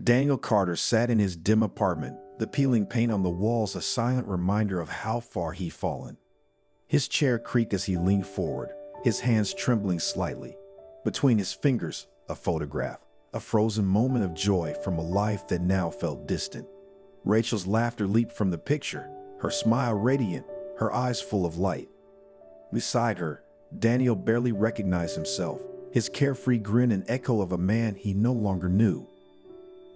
Daniel Carter sat in his dim apartment, the peeling paint on the walls a silent reminder of how far he'd fallen. His chair creaked as he leaned forward, his hands trembling slightly. Between his fingers, a photograph, a frozen moment of joy from a life that now felt distant. Rachel's laughter leaped from the picture, her smile radiant, her eyes full of light. Beside her, Daniel barely recognized himself, his carefree grin an echo of a man he no longer knew.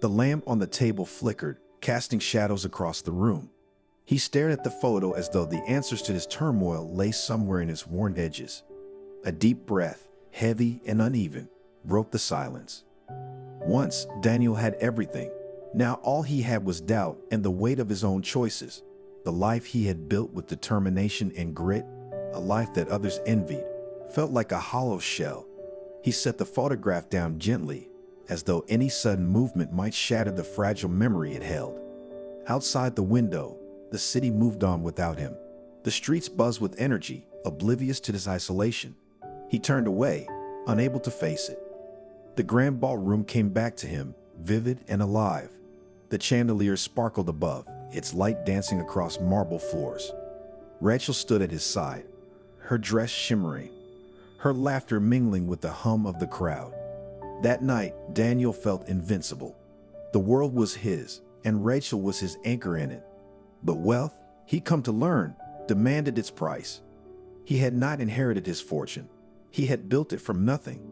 The lamp on the table flickered, casting shadows across the room. He stared at the photo as though the answers to his turmoil lay somewhere in its worn edges. A deep breath, heavy and uneven, broke the silence. Once, Daniel had everything. Now all he had was doubt and the weight of his own choices. The life he had built with determination and grit, a life that others envied, felt like a hollow shell. He set the photograph down gently, as though any sudden movement might shatter the fragile memory it held. Outside the window, the city moved on without him. The streets buzzed with energy, oblivious to his isolation. He turned away, unable to face it. The grand ballroom came back to him, vivid and alive. The chandelier sparkled above, its light dancing across marble floors. Rachel stood at his side, her dress shimmering, her laughter mingling with the hum of the crowd. That night, Daniel felt invincible. The world was his, and Rachel was his anchor in it. But wealth, he'd come to learn, demanded its price. He had not inherited his fortune. He had built it from nothing.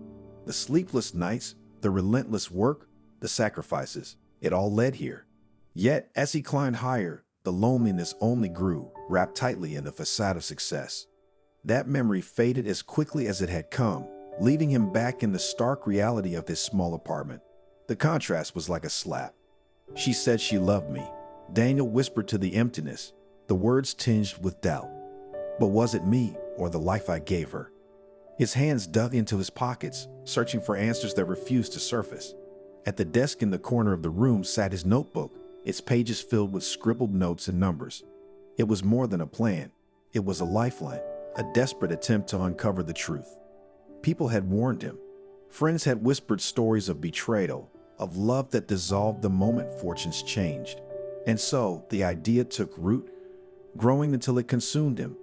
The sleepless nights, the relentless work, the sacrifices, it all led here. Yet, as he climbed higher, the loneliness only grew, wrapped tightly in the facade of success. That memory faded as quickly as it had come, leaving him back in the stark reality of his small apartment. The contrast was like a slap. She said she loved me. Daniel whispered to the emptiness, the words tinged with doubt. But was it me or the life I gave her? His hands dug into his pockets, searching for answers that refused to surface. At the desk in the corner of the room sat his notebook, its pages filled with scribbled notes and numbers. It was more than a plan. It was a lifeline, a desperate attempt to uncover the truth. People had warned him. Friends had whispered stories of betrayal, of love that dissolved the moment fortunes changed. And so the idea took root, growing until it consumed him.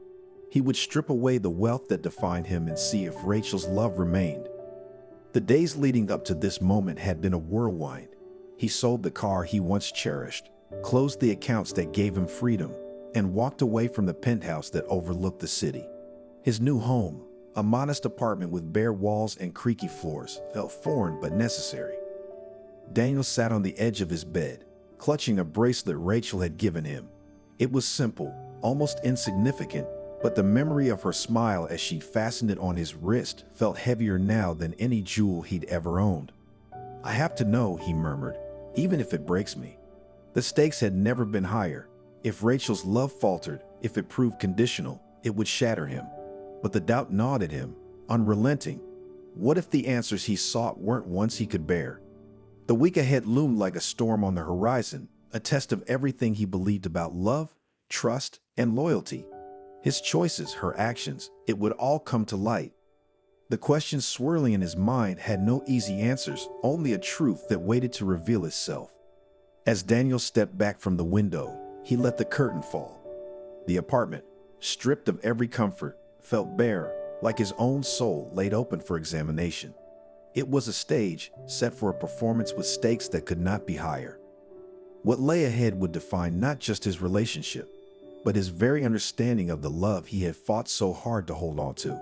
He would strip away the wealth that defined him and see if Rachel's love remained. The days leading up to this moment had been a whirlwind. He sold the car he once cherished, closed the accounts that gave him freedom, and walked away from the penthouse that overlooked the city. His new home, a modest apartment with bare walls and creaky floors, felt foreign but necessary. Daniel sat on the edge of his bed, clutching a bracelet Rachel had given him. It was simple, almost insignificant, but the memory of her smile as she fastened it on his wrist felt heavier now than any jewel he'd ever owned. "I have to know," he murmured, "even if it breaks me." The stakes had never been higher. If Rachel's love faltered, if it proved conditional, it would shatter him. But the doubt gnawed at him, unrelenting. What if the answers he sought weren't ones he could bear? The week ahead loomed like a storm on the horizon, a test of everything he believed about love, trust, and loyalty. His choices, her actions, it would all come to light. The questions swirling in his mind had no easy answers, only a truth that waited to reveal itself. As Daniel stepped back from the window, he let the curtain fall. The apartment, stripped of every comfort, felt bare, like his own soul laid open for examination. It was a stage set for a performance with stakes that could not be higher. What lay ahead would define not just his relationship, but his very understanding of the love he had fought so hard to hold on to.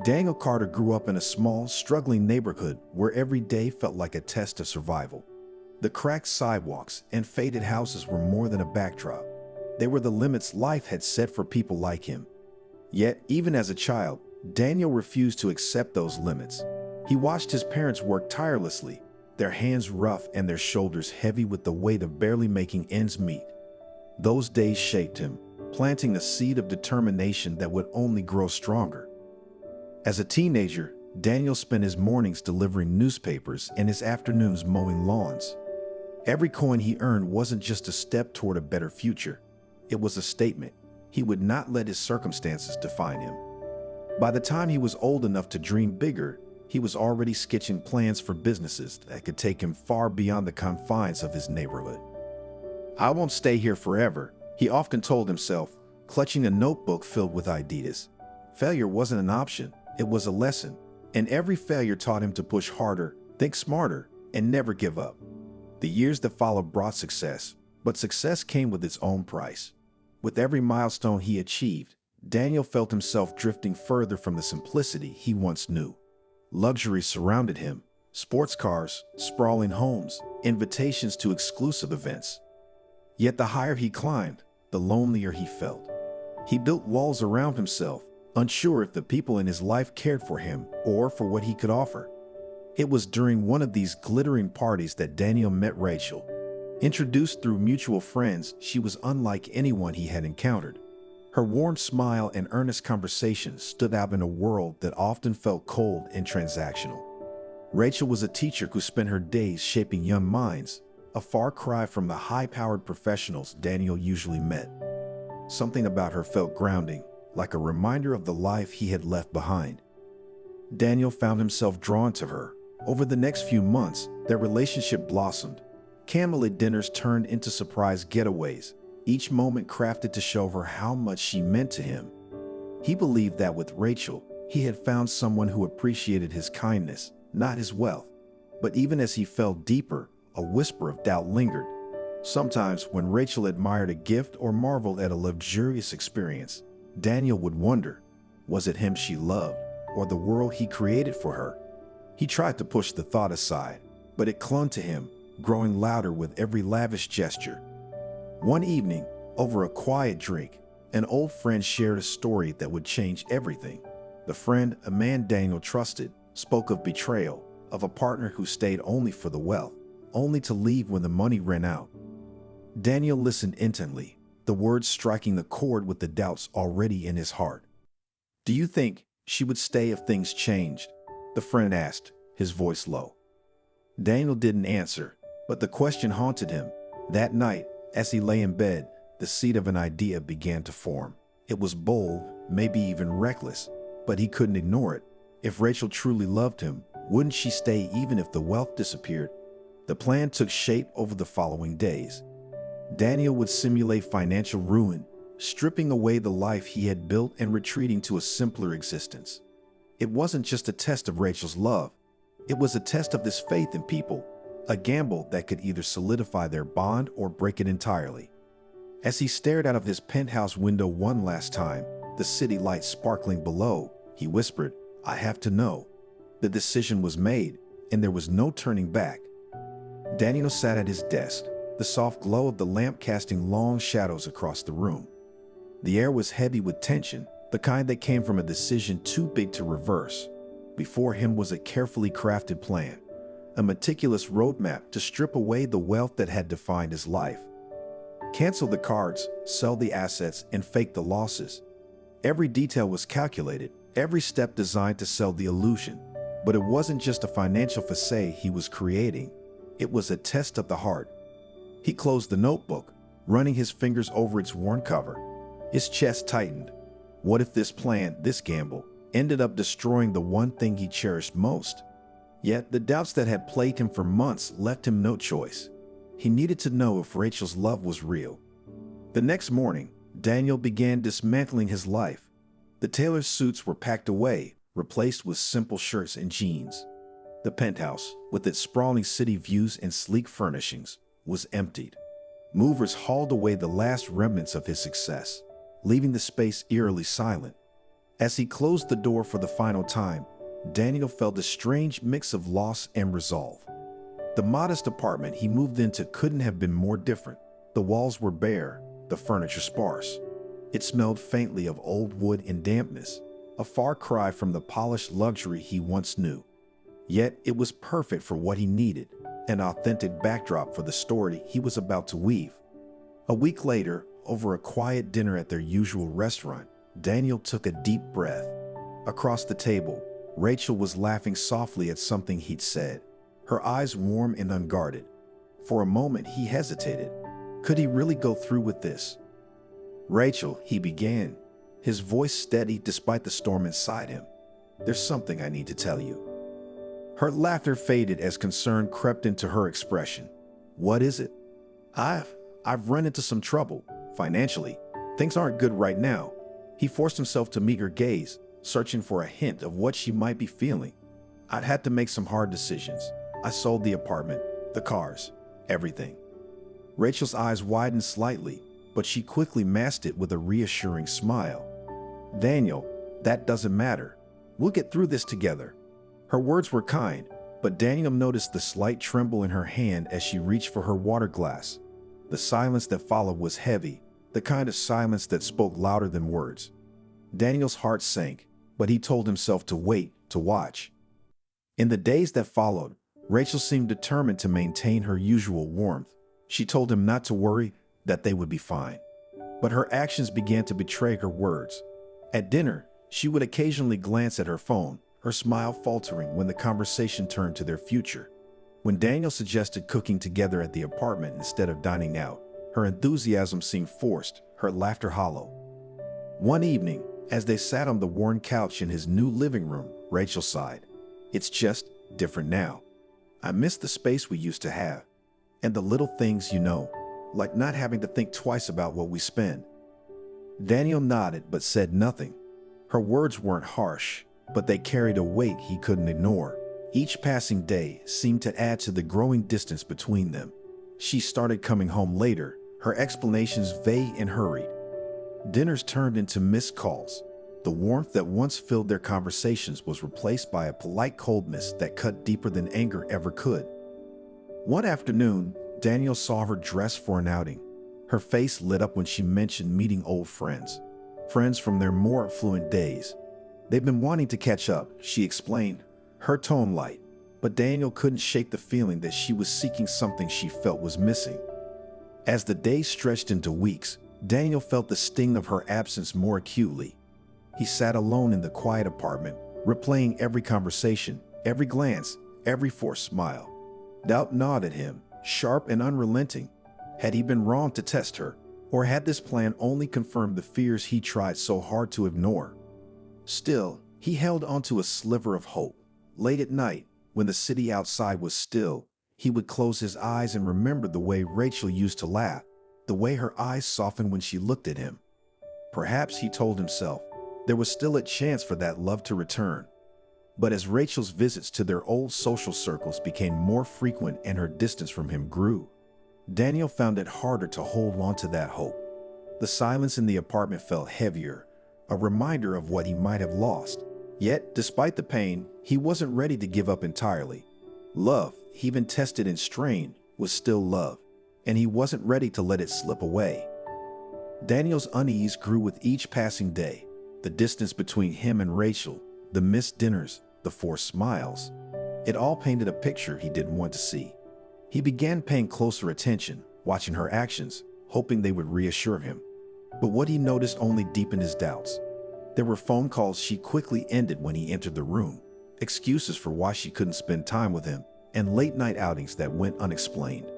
Daniel Carter grew up in a small, struggling neighborhood where every day felt like a test of survival. The cracked sidewalks and faded houses were more than a backdrop. They were the limits life had set for people like him. Yet, even as a child, Daniel refused to accept those limits. He watched his parents work tirelessly, their hands rough and their shoulders heavy with the weight of barely making ends meet. Those days shaped him, planting a seed of determination that would only grow stronger. As a teenager, Daniel spent his mornings delivering newspapers and his afternoons mowing lawns. Every coin he earned wasn't just a step toward a better future. It was a statement. He would not let his circumstances define him. By the time he was old enough to dream bigger, He was already sketching plans for businesses that could take him far beyond the confines of his neighborhood. "I won't stay here forever," he often told himself, clutching a notebook filled with ideas. Failure wasn't an option, it was a lesson, and every failure taught him to push harder, think smarter, and never give up. The years that followed brought success, but success came with its own price. With every milestone he achieved, Daniel felt himself drifting further from the simplicity he once knew. Luxury surrounded him: sports cars, sprawling homes, invitations to exclusive events. Yet the higher he climbed, the lonelier he felt. He built walls around himself, unsure if the people in his life cared for him or for what he could offer. It was during one of these glittering parties that Daniel met Rachel. Introduced through mutual friends, she was unlike anyone he had encountered. Her warm smile and earnest conversation stood out in a world that often felt cold and transactional. Rachel was a teacher who spent her days shaping young minds, a far cry from the high-powered professionals Daniel usually met. Something about her felt grounding, like a reminder of the life he had left behind. Daniel found himself drawn to her. Over the next few months, their relationship blossomed. Candlelit dinners turned into surprise getaways, each moment crafted to show her how much she meant to him. He believed that with Rachel, he had found someone who appreciated his kindness, not his wealth. But even as he fell deeper, a whisper of doubt lingered. Sometimes, when Rachel admired a gift or marveled at a luxurious experience, Daniel would wonder, was it him she loved, or the world he created for her? He tried to push the thought aside, but it clung to him, growing louder with every lavish gesture. One evening, over a quiet drink, an old friend shared a story that would change everything. The friend, a man Daniel trusted, spoke of betrayal, of a partner who stayed only for the wealth, only to leave when the money ran out. Daniel listened intently, the words striking the chord with the doubts already in his heart. "Do you think she would stay if things changed?" the friend asked, his voice low. Daniel didn't answer, but the question haunted him. That night, as he lay in bed, the seed of an idea began to form. It was bold, maybe even reckless, but he couldn't ignore it. If Rachel truly loved him, wouldn't she stay even if the wealth disappeared? The plan took shape over the following days. Daniel would simulate financial ruin, stripping away the life he had built and retreating to a simpler existence. It wasn't just a test of Rachel's love. It was a test of his faith in people, a gamble that could either solidify their bond or break it entirely. As he stared out of his penthouse window one last time, the city lights sparkling below, he whispered, "I have to know." The decision was made, and there was no turning back. Daniel sat at his desk, the soft glow of the lamp casting long shadows across the room. The air was heavy with tension, the kind that came from a decision too big to reverse. Before him was a carefully crafted plan, a meticulous roadmap to strip away the wealth that had defined his life. Cancel the cards, sell the assets, and fake the losses. Every detail was calculated, every step designed to sell the illusion. But it wasn't just a financial facade he was creating. It was a test of the heart. He closed the notebook, running his fingers over its worn cover. His chest tightened. What if this plan, this gamble, ended up destroying the one thing he cherished most? Yet the doubts that had plagued him for months left him no choice. He needed to know if Rachel's love was real. The next morning, Daniel began dismantling his life. The tailor's suits were packed away, replaced with simple shirts and jeans. The penthouse, with its sprawling city views and sleek furnishings, was emptied. Movers hauled away the last remnants of his success, leaving the space eerily silent. As he closed the door for the final time, Daniel felt a strange mix of loss and resolve. The modest apartment he moved into couldn't have been more different. The walls were bare, the furniture sparse. It smelled faintly of old wood and dampness, a far cry from the polished luxury he once knew. Yet it was perfect for what he needed, an authentic backdrop for the story he was about to weave. A week later, over a quiet dinner at their usual restaurant, Daniel took a deep breath. Across the table, Rachel was laughing softly at something he'd said, her eyes warm and unguarded. For a moment, he hesitated. Could he really go through with this? "Rachel," he began, his voice steady despite the storm inside him. "There's something I need to tell you." Her laughter faded as concern crept into her expression. What is it? I've run into some trouble, financially. Things aren't good right now. He forced himself to meet her gaze, searching for a hint of what she might be feeling. I'd had to make some hard decisions. I sold the apartment, the cars, everything. Rachel's eyes widened slightly, but she quickly masked it with a reassuring smile. Daniel, that doesn't matter. We'll get through this together. Her words were kind, but Daniel noticed the slight tremble in her hand as she reached for her water glass. The silence that followed was heavy, the kind of silence that spoke louder than words. Daniel's heart sank, but he told himself to wait, to watch. In the days that followed, Rachel seemed determined to maintain her usual warmth. She told him not to worry, that they would be fine. But her actions began to betray her words. At dinner, she would occasionally glance at her phone, her smile faltering when the conversation turned to their future. When Daniel suggested cooking together at the apartment instead of dining out, her enthusiasm seemed forced, her laughter hollow. One evening, as they sat on the worn couch in his new living room, Rachel sighed. It's just different now. I miss the space we used to have. And the little things, like not having to think twice about what we spend. Daniel nodded but said nothing. Her words weren't harsh, but they carried a weight he couldn't ignore. Each passing day seemed to add to the growing distance between them. She started coming home later, her explanations vague and hurried. Dinners turned into missed calls. The warmth that once filled their conversations was replaced by a polite coldness that cut deeper than anger ever could. One afternoon, Daniel saw her dressed for an outing. Her face lit up when she mentioned meeting old friends from their more affluent days. They've been wanting to catch up, she explained, her tone light, but Daniel couldn't shake the feeling that she was seeking something she felt was missing. As the days stretched into weeks, Daniel felt the sting of her absence more acutely. He sat alone in the quiet apartment, replaying every conversation, every glance, every forced smile. Doubt gnawed at him, sharp and unrelenting. Had he been wrong to test her, or had this plan only confirmed the fears he tried so hard to ignore? Still, he held onto a sliver of hope. Late at night, when the city outside was still, he would close his eyes and remember the way Rachel used to laugh, the way her eyes softened when she looked at him. Perhaps, he told himself, there was still a chance for that love to return. But as Rachel's visits to their old social circles became more frequent and her distance from him grew, Daniel found it harder to hold on to that hope. The silence in the apartment felt heavier, a reminder of what he might have lost. Yet, despite the pain, he wasn't ready to give up entirely. Love, even tested and strained, was still love, and he wasn't ready to let it slip away. Daniel's unease grew with each passing day. The distance between him and Rachel, the missed dinners, the forced smiles. It all painted a picture he didn't want to see. He began paying closer attention, watching her actions, hoping they would reassure him. But what he noticed only deepened his doubts. There were phone calls she quickly ended when he entered the room, excuses for why she couldn't spend time with him, and late-night outings that went unexplained.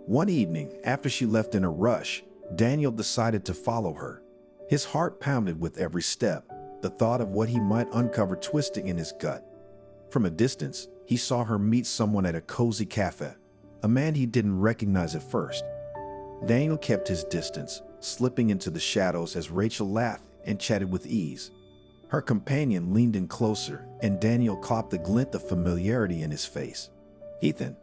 One evening, after she left in a rush, Daniel decided to follow her. His heart pounded with every step, the thought of what he might uncover twisting in his gut. From a distance, he saw her meet someone at a cozy cafe, a man he didn't recognize at first. Daniel kept his distance, slipping into the shadows as Rachel laughed and chatted with ease. Her companion leaned in closer, and Daniel caught the glint of familiarity in his face. Ethan.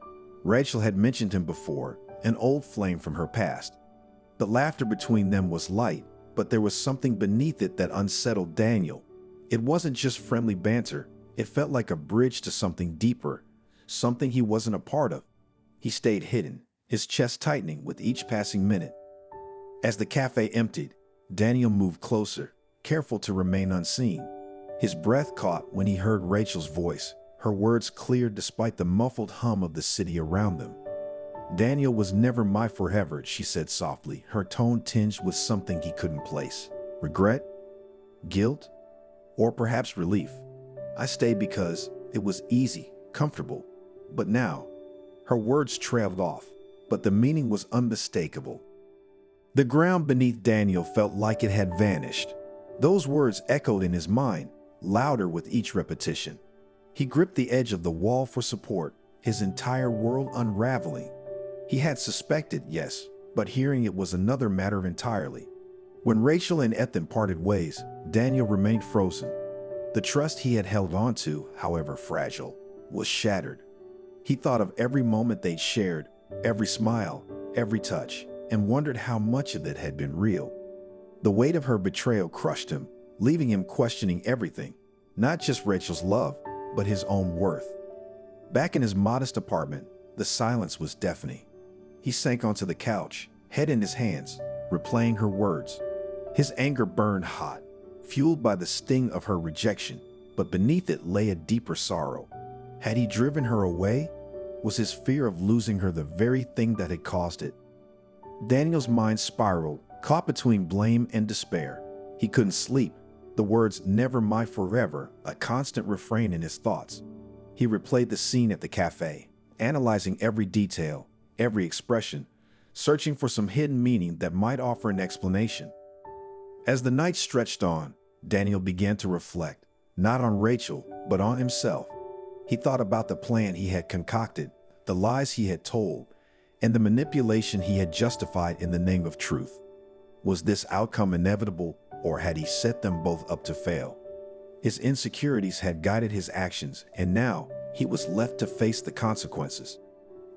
Rachel had mentioned him before, an old flame from her past. The laughter between them was light, but there was something beneath it that unsettled Daniel. It wasn't just friendly banter, it felt like a bridge to something deeper, something he wasn't a part of. He stayed hidden, his chest tightening with each passing minute. As the cafe emptied, Daniel moved closer, careful to remain unseen. His breath caught when he heard Rachel's voice, her words clear despite the muffled hum of the city around them. Daniel was never my forever, she said softly, her tone tinged with something he couldn't place. Regret? Guilt? Or perhaps relief? I stayed because it was easy, comfortable. But now, her words trailed off, but the meaning was unmistakable. The ground beneath Daniel felt like it had vanished. Those words echoed in his mind, louder with each repetition. He gripped the edge of the wall for support, his entire world unraveling. He had suspected, yes, but hearing it was another matter entirely. When Rachel and Ethan parted ways, Daniel remained frozen. The trust he had held on to, however fragile, was shattered. He thought of every moment they'd shared, every smile, every touch, and wondered how much of it had been real. The weight of her betrayal crushed him, leaving him questioning everything, not just Rachel's love, but his own worth. Back in his modest apartment, the silence was deafening. He sank onto the couch, head in his hands, replaying her words. His anger burned hot, fueled by the sting of her rejection, but beneath it lay a deeper sorrow. Had he driven her away? Was his fear of losing her the very thing that had caused it? Daniel's mind spiraled, caught between blame and despair. He couldn't sleep. The words "never my forever," a constant refrain in his thoughts. He replayed the scene at the cafe, analyzing every detail, every expression, searching for some hidden meaning that might offer an explanation. As the night stretched on, Daniel began to reflect, not on Rachel, but on himself. He thought about the plan he had concocted, the lies he had told, and the manipulation he had justified in the name of truth. Was this outcome inevitable, or had he set them both up to fail? His insecurities had guided his actions, and now he was left to face the consequences.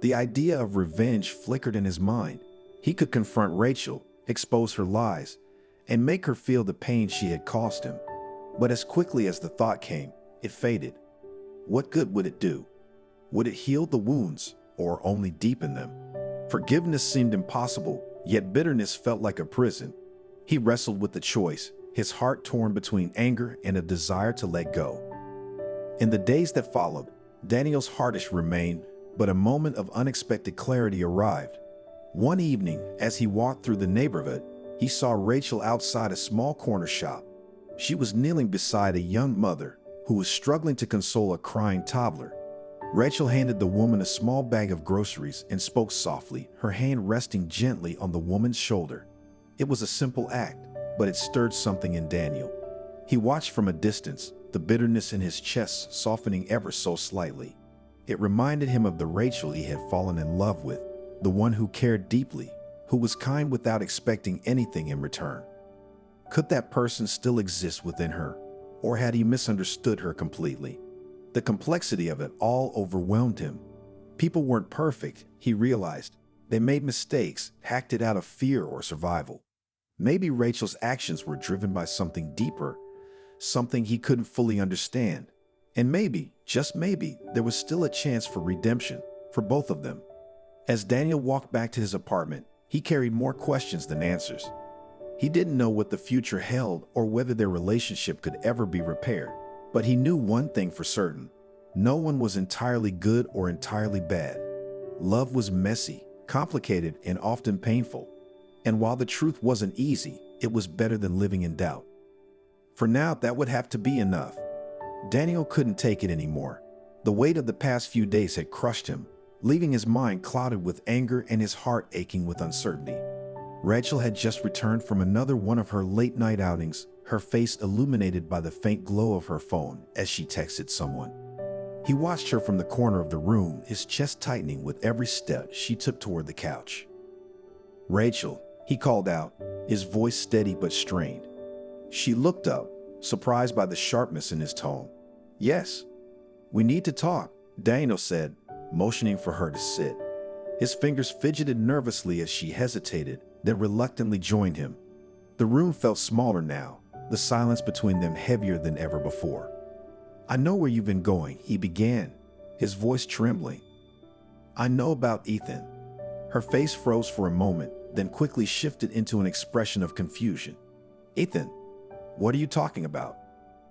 The idea of revenge flickered in his mind. He could confront Rachel, expose her lies, and make her feel the pain she had caused him. But as quickly as the thought came, it faded. What good would it do? Would it heal the wounds, or only deepen them? Forgiveness seemed impossible, yet bitterness felt like a prison. He wrestled with the choice, his heart torn between anger and a desire to let go. In the days that followed, Daniel's heartache remained, but a moment of unexpected clarity arrived. One evening, as he walked through the neighborhood, he saw Rachel outside a small corner shop. She was kneeling beside a young mother who was struggling to console a crying toddler. Rachel handed the woman a small bag of groceries and spoke softly, her hand resting gently on the woman's shoulder. It was a simple act, but it stirred something in Daniel. He watched from a distance, the bitterness in his chest softening ever so slightly. It reminded him of the Rachel he had fallen in love with, the one who cared deeply, who was kind without expecting anything in return. Could that person still exist within her, or had he misunderstood her completely? The complexity of it all overwhelmed him. People weren't perfect, he realized. They made mistakes, hacked it out of fear or survival. Maybe Rachel's actions were driven by something deeper, something he couldn't fully understand. And maybe, just maybe, there was still a chance for redemption, for both of them. As Daniel walked back to his apartment, he carried more questions than answers. He didn't know what the future held or whether their relationship could ever be repaired. But he knew one thing for certain. No one was entirely good or entirely bad. Love was messy, complicated, and often painful. And while the truth wasn't easy, it was better than living in doubt. For now, that would have to be enough. Daniel couldn't take it anymore. The weight of the past few days had crushed him, leaving his mind clouded with anger and his heart aching with uncertainty. Rachel had just returned from another one of her late-night outings, her face illuminated by the faint glow of her phone as she texted someone. He watched her from the corner of the room, his chest tightening with every step she took toward the couch. "Rachel," he called out, his voice steady but strained. She looked up, surprised by the sharpness in his tone. "Yes, we need to talk," Daniel said, motioning for her to sit. His fingers fidgeted nervously as she hesitated, then reluctantly joined him. The room felt smaller now, the silence between them heavier than ever before. "I know where you've been going," he began, his voice trembling. "I know about Ethan." Her face froze for a moment, then quickly shifted into an expression of confusion. "Ethan? What are you talking about?"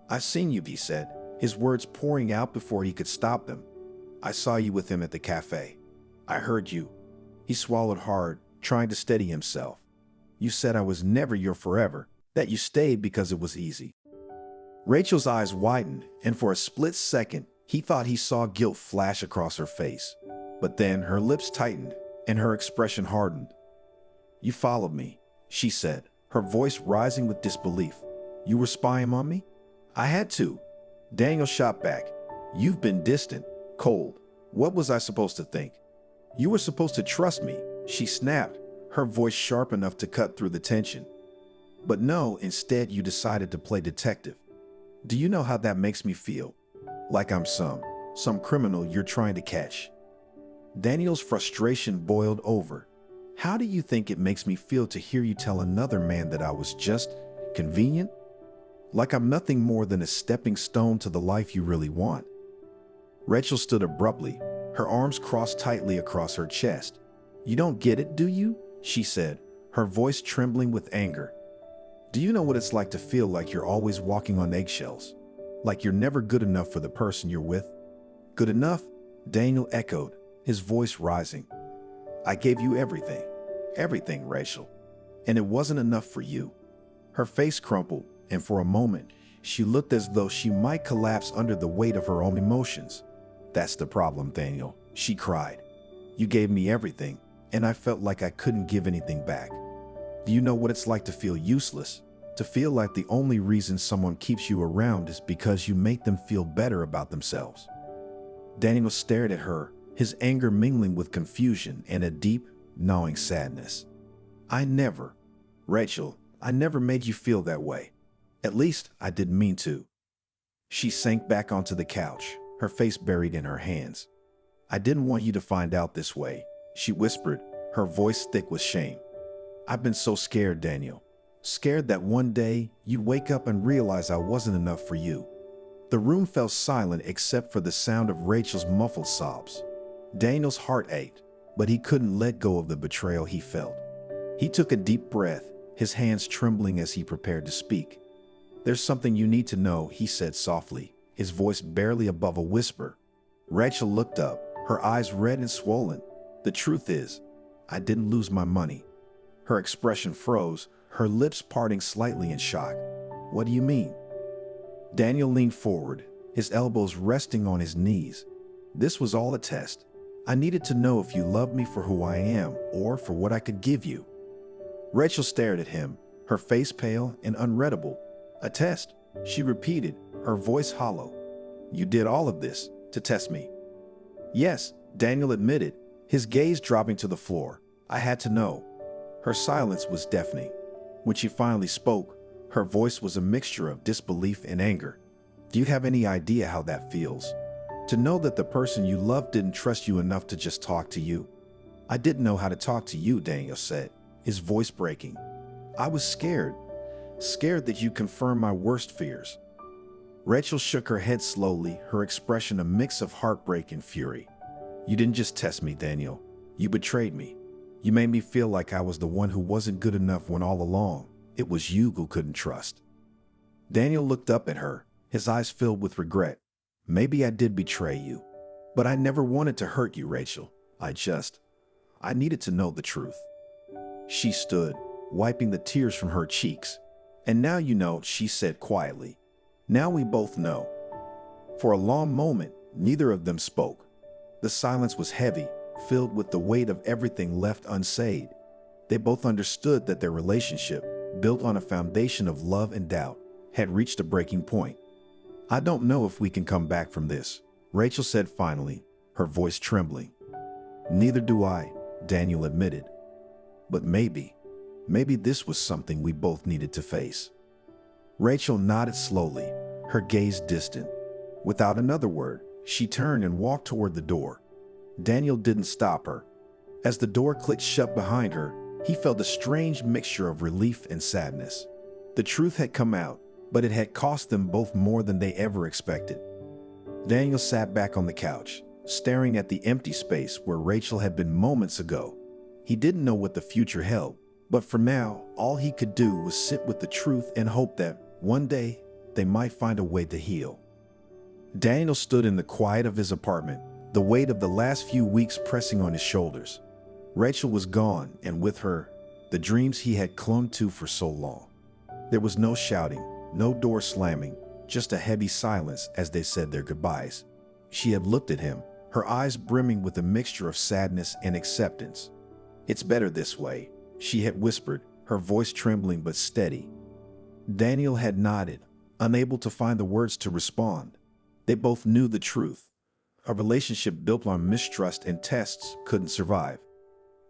"I've seen you," he said, his words pouring out before he could stop them. "I saw you with him at the cafe. I heard you." He swallowed hard, trying to steady himself. "You said I was never your forever, that you stayed because it was easy." Rachel's eyes widened, and for a split second, he thought he saw guilt flash across her face. But then her lips tightened, and her expression hardened. "You followed me," she said, her voice rising with disbelief. "You were spying on me?" "I had to," Daniel shot back, You've been distant, cold. What was I supposed to think? You were supposed to trust me, she snapped, her voice sharp enough to cut through the tension. But no, instead you decided to play detective. Do you know how that makes me feel? Like I'm some criminal you're trying to catch. Daniel's frustration boiled over. How do you think it makes me feel to hear you tell another man that I was just convenient? Like I'm nothing more than a stepping stone to the life you really want. Rachel stood abruptly, her arms crossed tightly across her chest. You don't get it, do you? She said, her voice trembling with anger. Do you know what it's like to feel like you're always walking on eggshells? Like you're never good enough for the person you're with? Good enough? Daniel echoed, his voice rising. I gave you everything. Everything, Rachel. And it wasn't enough for you. Her face crumpled, and for a moment, she looked as though she might collapse under the weight of her own emotions. That's the problem, Daniel, she cried. You gave me everything, and I felt like I couldn't give anything back. Do you know what it's like to feel useless? To feel like the only reason someone keeps you around is because you make them feel better about themselves. Daniel stared at her, his anger mingling with confusion and a deep, gnawing sadness. Rachel, I never made you feel that way. At least I didn't mean to. She sank back onto the couch, her face buried in her hands. I didn't want you to find out this way, she whispered, her voice thick with shame. I've been so scared, Daniel. Scared that one day you'd wake up and realize I wasn't enough for you. The room fell silent except for the sound of Rachel's muffled sobs. Daniel's heart ached, but he couldn't let go of the betrayal he felt. He took a deep breath, his hands trembling as he prepared to speak. There's something you need to know, he said softly, his voice barely above a whisper. Rachel looked up, her eyes red and swollen. The truth is, I didn't lose my money. Her expression froze, her lips parting slightly in shock. What do you mean? Daniel leaned forward, his elbows resting on his knees. This was all a test. I needed to know if you loved me for who I am or for what I could give you. Rachel stared at him, her face pale and unreadable. A test, she repeated, her voice hollow. You did all of this to test me. Yes, Daniel admitted, his gaze dropping to the floor. I had to know. Her silence was deafening. When she finally spoke, her voice was a mixture of disbelief and anger. Do you have any idea how that feels? To know that the person you love didn't trust you enough to just talk to you? I didn't know how to talk to you, Daniel said, his voice breaking. I was scared that you confirmed my worst fears. Rachel shook her head slowly, her expression a mix of heartbreak and fury. You didn't just test me, Daniel. You betrayed me. You made me feel like I was the one who wasn't good enough when all along, it was you who couldn't trust. Daniel looked up at her, his eyes filled with regret. Maybe I did betray you, but I never wanted to hurt you, Rachel. I needed to know the truth. She stood, wiping the tears from her cheeks. And now you know, she said quietly. Now we both know. For a long moment, neither of them spoke. The silence was heavy, filled with the weight of everything left unsaid. They both understood that their relationship, built on a foundation of love and doubt, had reached a breaking point. I don't know if we can come back from this, Rachel said finally, her voice trembling. Neither do I, Daniel admitted. But maybe this was something we both needed to face. Rachel nodded slowly, her gaze distant. Without another word, she turned and walked toward the door. Daniel didn't stop her. As the door clicked shut behind her, he felt a strange mixture of relief and sadness. The truth had come out, but it had cost them both more than they ever expected. Daniel sat back on the couch, staring at the empty space where Rachel had been moments ago. He didn't know what the future held, but for now, all he could do was sit with the truth and hope that, one day, they might find a way to heal. Daniel stood in the quiet of his apartment, the weight of the last few weeks pressing on his shoulders. Rachel was gone, and with her, the dreams he had clung to for so long. There was no shouting, no door slamming, just a heavy silence as they said their goodbyes. She had looked at him, her eyes brimming with a mixture of sadness and acceptance. It's better this way, she had whispered, her voice trembling but steady. Daniel had nodded, unable to find the words to respond. They both knew the truth. A relationship built on mistrust and tests couldn't survive.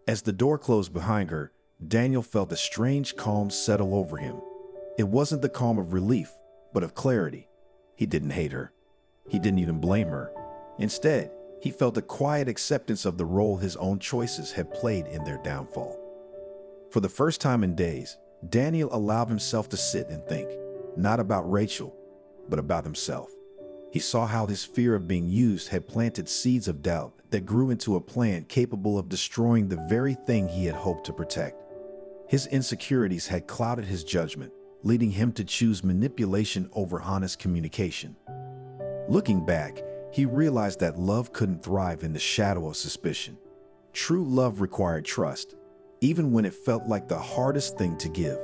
As the door closed behind her, Daniel felt a strange calm settle over him. It wasn't the calm of relief, but of clarity. He didn't hate her. He didn't even blame her. Instead, he felt a quiet acceptance of the role his own choices had played in their downfall. For the first time in days, Daniel allowed himself to sit and think, not about Rachel, but about himself. He saw how his fear of being used had planted seeds of doubt that grew into a plant capable of destroying the very thing he had hoped to protect. His insecurities had clouded his judgment, leading him to choose manipulation over honest communication. Looking back, he realized that love couldn't thrive in the shadow of suspicion. True love required trust, even when it felt like the hardest thing to give.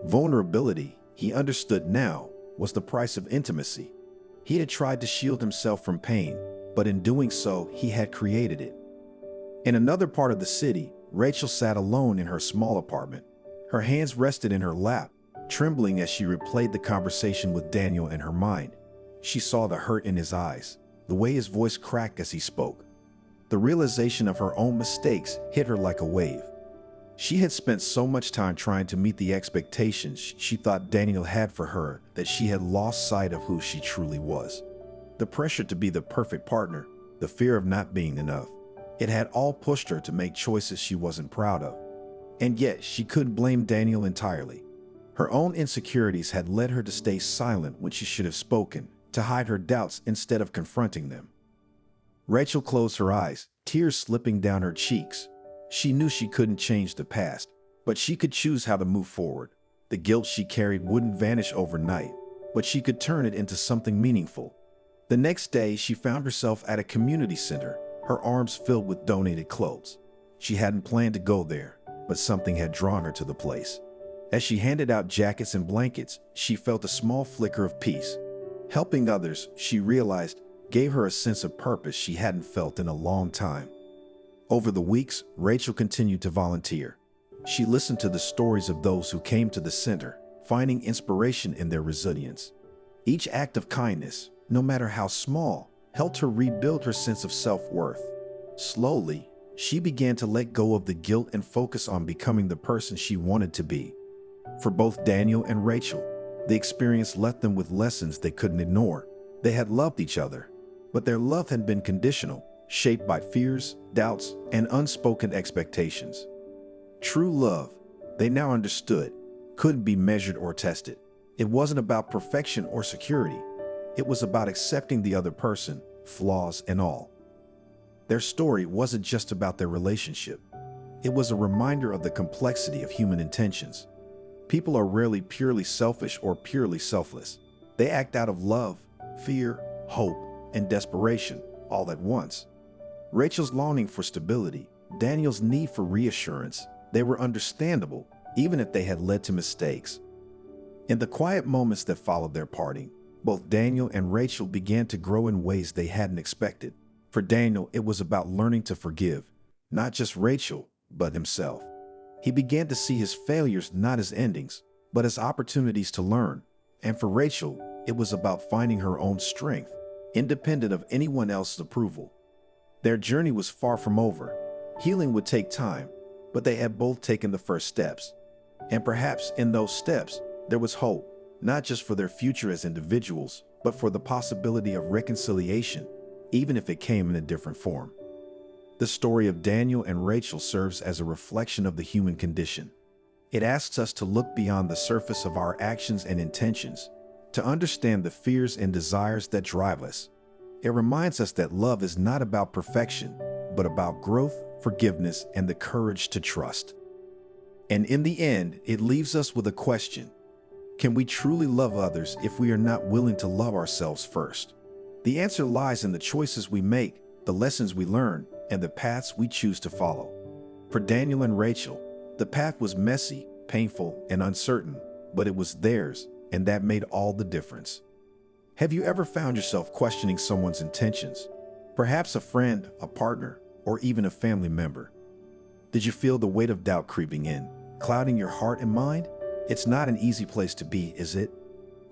Vulnerability, he understood now, was the price of intimacy. He had tried to shield himself from pain, but in doing so, he had created it. In another part of the city, Rachel sat alone in her small apartment. Her hands rested in her lap, trembling as she replayed the conversation with Daniel in her mind. She saw the hurt in his eyes, the way his voice cracked as he spoke. The realization of her own mistakes hit her like a wave. She had spent so much time trying to meet the expectations she thought Daniel had for her that she had lost sight of who she truly was. The pressure to be the perfect partner, the fear of not being enough, it had all pushed her to make choices she wasn't proud of. And yet, she couldn't blame Daniel entirely. Her own insecurities had led her to stay silent when she should have spoken, to hide her doubts instead of confronting them. Rachel closed her eyes, tears slipping down her cheeks. She knew she couldn't change the past, but she could choose how to move forward. The guilt she carried wouldn't vanish overnight, but she could turn it into something meaningful. The next day, she found herself at a community center, her arms filled with donated clothes. She hadn't planned to go there, but something had drawn her to the place. As she handed out jackets and blankets, she felt a small flicker of peace. Helping others, she realized, gave her a sense of purpose she hadn't felt in a long time. Over the weeks, Rachel continued to volunteer. She listened to the stories of those who came to the center, finding inspiration in their resilience. Each act of kindness, no matter how small, helped her rebuild her sense of self-worth. Slowly, she began to let go of the guilt and focus on becoming the person she wanted to be. For both Daniel and Rachel, the experience left them with lessons they couldn't ignore. They had loved each other, but their love had been conditional, shaped by fears, doubts, and unspoken expectations. True love, they now understood, couldn't be measured or tested. It wasn't about perfection or security. It was about accepting the other person, flaws and all. Their story wasn't just about their relationship. It was a reminder of the complexity of human intentions. People are rarely purely selfish or purely selfless. They act out of love, fear, hope, and desperation, all at once. Rachel's longing for stability, Daniel's need for reassurance, they were understandable, even if they had led to mistakes. In the quiet moments that followed their parting, both Daniel and Rachel began to grow in ways they hadn't expected. For Daniel, it was about learning to forgive, not just Rachel, but himself. He began to see his failures not as endings, but as opportunities to learn. And for Rachel, it was about finding her own strength, independent of anyone else's approval. Their journey was far from over. Healing would take time, but they had both taken the first steps. And perhaps in those steps, there was hope, not just for their future as individuals, but for the possibility of reconciliation, even if it came in a different form. The story of Daniel and Rachel serves as a reflection of the human condition. It asks us to look beyond the surface of our actions and intentions, to understand the fears and desires that drive us. It reminds us that love is not about perfection, but about growth, forgiveness, and the courage to trust. And in the end, it leaves us with a question. Can we truly love others if we are not willing to love ourselves first? The answer lies in the choices we make, the lessons we learn, and the paths we choose to follow. For Daniel and Rachel, the path was messy, painful, and uncertain, but it was theirs, and that made all the difference. Have you ever found yourself questioning someone's intentions? Perhaps a friend, a partner, or even a family member. Did you feel the weight of doubt creeping in, clouding your heart and mind? It's not an easy place to be, is it?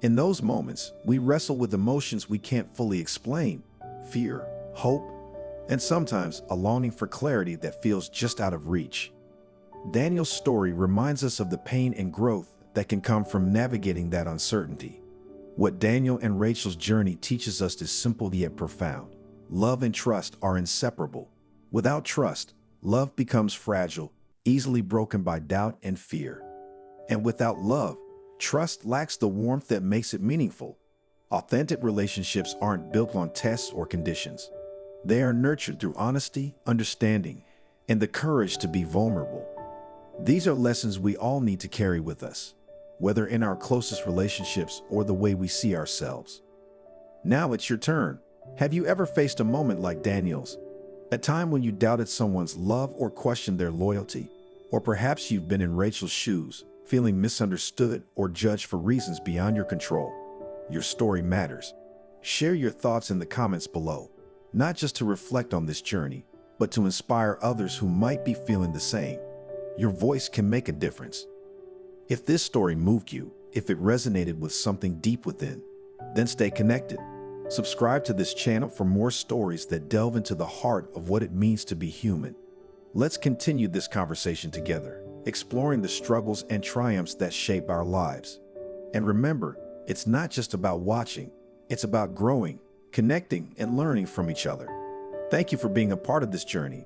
In those moments, we wrestle with emotions we can't fully explain: fear, hope, and sometimes a longing for clarity that feels just out of reach. Daniel's story reminds us of the pain and growth that can come from navigating that uncertainty. What Daniel and Rachel's journey teaches us is simple yet profound. Love and trust are inseparable. Without trust, love becomes fragile, easily broken by doubt and fear. And without love, trust lacks the warmth that makes it meaningful. Authentic relationships aren't built on tests or conditions. They are nurtured through honesty, understanding, and the courage to be vulnerable. These are lessons we all need to carry with us, whether in our closest relationships or the way we see ourselves. Now it's your turn. Have you ever faced a moment like Daniel's? A time when you doubted someone's love or questioned their loyalty? Or perhaps you've been in Rachel's shoes, feeling misunderstood or judged for reasons beyond your control. Your story matters. Share your thoughts in the comments below, not just to reflect on this journey, but to inspire others who might be feeling the same. Your voice can make a difference. If this story moved you, if it resonated with something deep within, then stay connected. Subscribe to this channel for more stories that delve into the heart of what it means to be human. Let's continue this conversation together, exploring the struggles and triumphs that shape our lives. And remember, it's not just about watching, it's about growing, connecting, and learning from each other. Thank you for being a part of this journey,